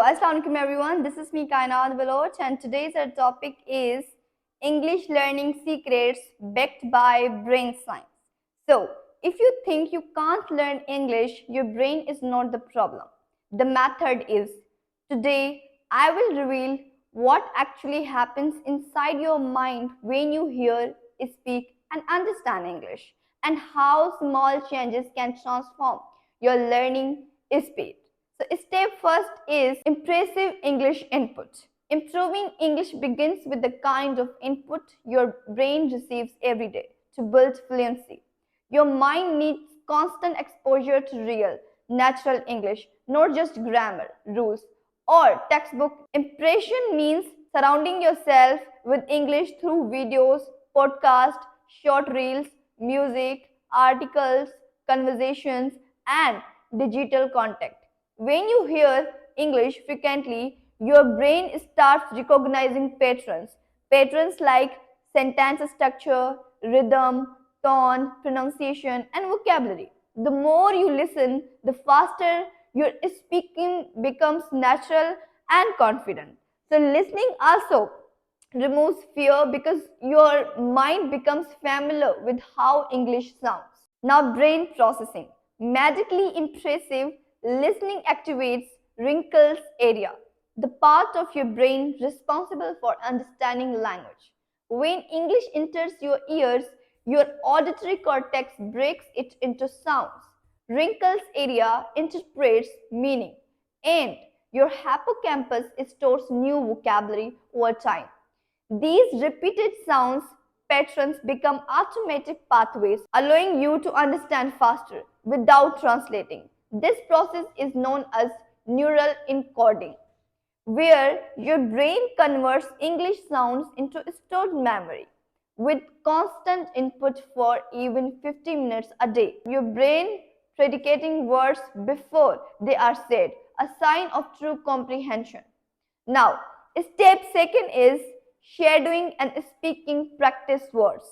Assalamualaikum everyone, this is me Kainat Baloch and today's our topic is English learning secrets backed by brain science. So, if you think you can't learn English, your brain is not the problem. The method is. Today, I will reveal what actually happens inside your mind when you hear, speak and understand English and how small changes can transform your learning speed. So step first is impressive English input. Improving English begins with the kind of input your brain receives every day to build fluency. Your mind needs constant exposure to real, natural English, not just grammar, rules, or textbook. Impression means surrounding yourself with English through videos, podcasts, short reels, music, articles, conversations, and digital content. When you hear English frequently, your brain starts recognizing patterns. Patterns like sentence structure, rhythm, tone, pronunciation, and vocabulary. The more you listen, the faster your speaking becomes natural and confident. So, listening also removes fear because your mind becomes familiar with how English sounds. Now, brain processing. Magically impressive listening activates wrinkles area, the part of your brain responsible for understanding language. When English enters your ears, your auditory cortex breaks it into sounds. Wrinkles area interprets meaning, and your hippocampus stores new vocabulary over time. These repeated sounds patterns become automatic pathways, allowing you to understand faster without translating. This process is known as neural encoding, where your brain converts English sounds into stored memory. With constant input for even 50 minutes a day, your brain predicating words before they are said, a sign of true comprehension. Now, step second is shadowing and speaking practice words.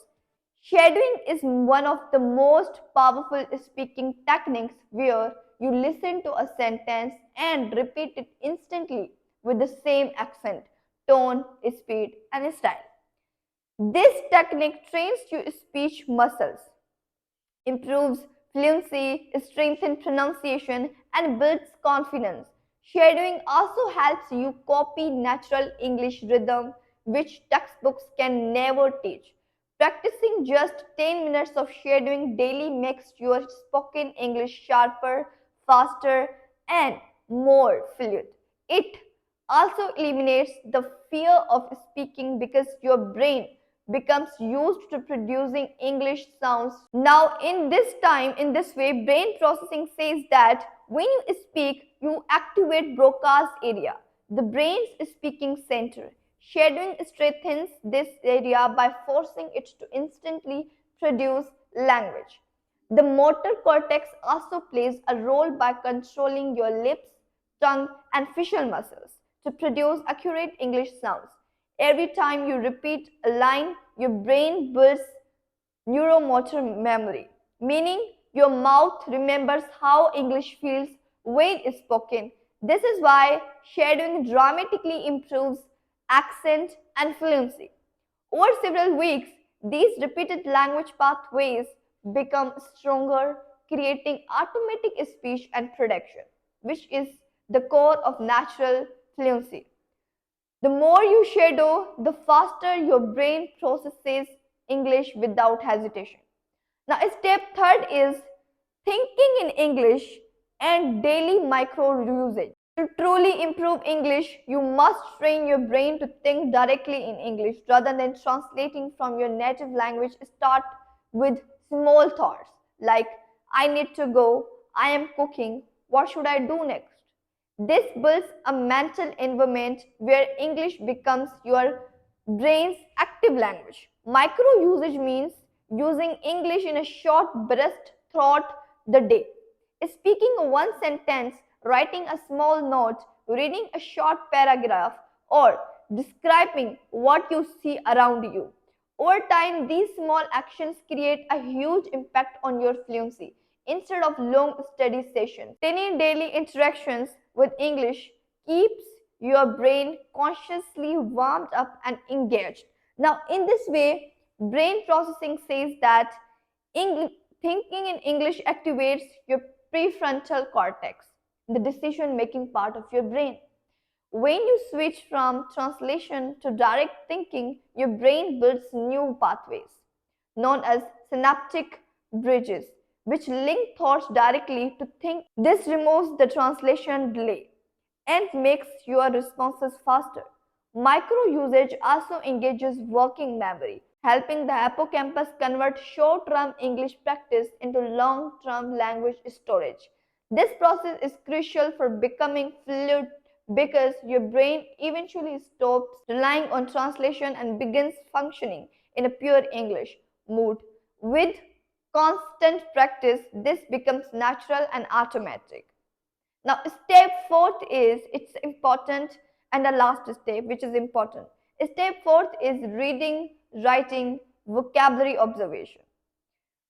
Shadowing is one of the most powerful speaking techniques where you listen to a sentence and repeat it instantly with the same accent, tone, speed, and style. This technique trains your speech muscles, improves fluency, strengthens pronunciation, and builds confidence. Shadowing also helps you copy natural English rhythm, which textbooks can never teach. Practicing just 10 minutes of shadowing daily makes your spoken English sharper, faster, and more fluent. It also eliminates the fear of speaking because your brain becomes used to producing English sounds. Now, in this way, brain processing says that when you speak, you activate broadcast area, the brain's speaking center. Shadowing strengthens this area by forcing it to instantly produce language. The motor cortex also plays a role by controlling your lips, tongue, and facial muscles to produce accurate English sounds. Every time you repeat a line, your brain builds neuromotor memory, meaning your mouth remembers how English feels when it's spoken. This is why shadowing dramatically improves accent and fluency. Over several weeks, these repeated language pathways become stronger, creating automatic speech and production, which is the core of natural fluency. The more you shadow, the faster your brain processes English without hesitation. Now, step third is thinking in English and daily micro usage. To truly improve English, you must train your brain to think directly in English rather than translating from your native language. Start with small thoughts like I need to go, I am cooking, what should I do next? This builds a mental environment where English becomes your brain's active language. Micro usage means using English in a short burst throughout the day. Speaking one sentence, writing a small note, reading a short paragraph, or describing what you see around you. Over time, these small actions create a huge impact on your fluency. Instead of long study sessions, tiny daily interactions with English keeps your brain consciously warmed up and engaged. Now, in this way, brain processing says that thinking in English activates your prefrontal cortex, the decision making part of your brain. When you switch from translation to direct thinking, your brain builds new pathways, known as synaptic bridges, which link thoughts directly to think. This removes the translation delay and makes your responses faster. Micro usage also engages working memory, helping the hippocampus convert short-term English practice into long-term language storage. This process is crucial for becoming fluent because your brain eventually stops relying on translation and begins functioning in a pure English mood. With constant practice, this becomes natural and automatic. Now, step fourth is it's important, and the last step, which is important. Step fourth is reading, writing, vocabulary observation.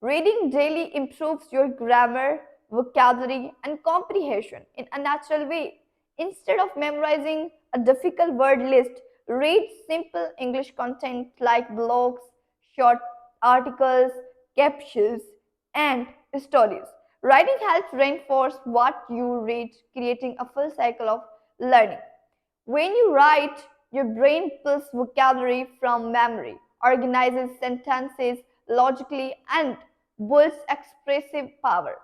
Reading daily improves your grammar, vocabulary, and comprehension in a natural way. Instead of memorizing a difficult word list, read simple English content like blogs, short articles, captions, and stories. Writing helps reinforce what you read, creating a full cycle of learning. When you write, your brain pulls vocabulary from memory, organizes sentences logically, and builds expressive power.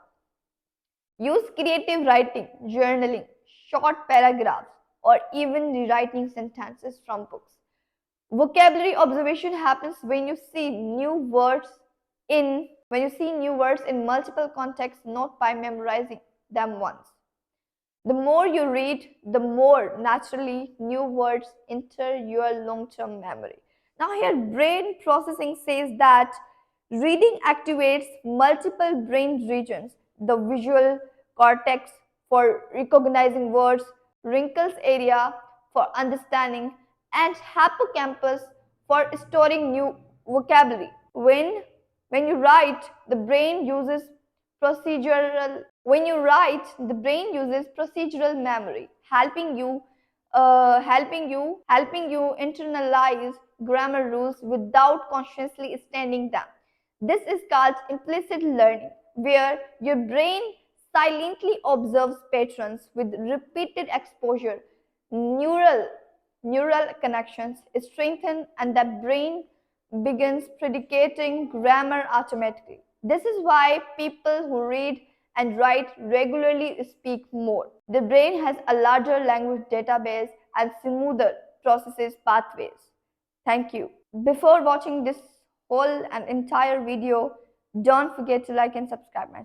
Use creative writing, journaling, short paragraphs, or even rewriting sentences from books. Vocabulary observation happens when you see new words in multiple contexts, not by memorizing them once. The more you read, the more naturally new words enter your long-term memory. Now here brain processing says that reading activates multiple brain regions, the visual cortex for recognizing words, wrinkles area for understanding, and hippocampus for storing new vocabulary. When you write, the brain uses procedural memory, helping you internalize grammar rules without consciously studying them. This is called implicit learning, where your brain silently observes patterns with repeated exposure. Neural neural connections strengthen and the brain begins predicating grammar automatically. This is why people who read and write regularly speak more. The brain has a larger language database and smoother processes pathways. Thank you. Before watching this whole and entire video, don't forget to like and subscribe my channel.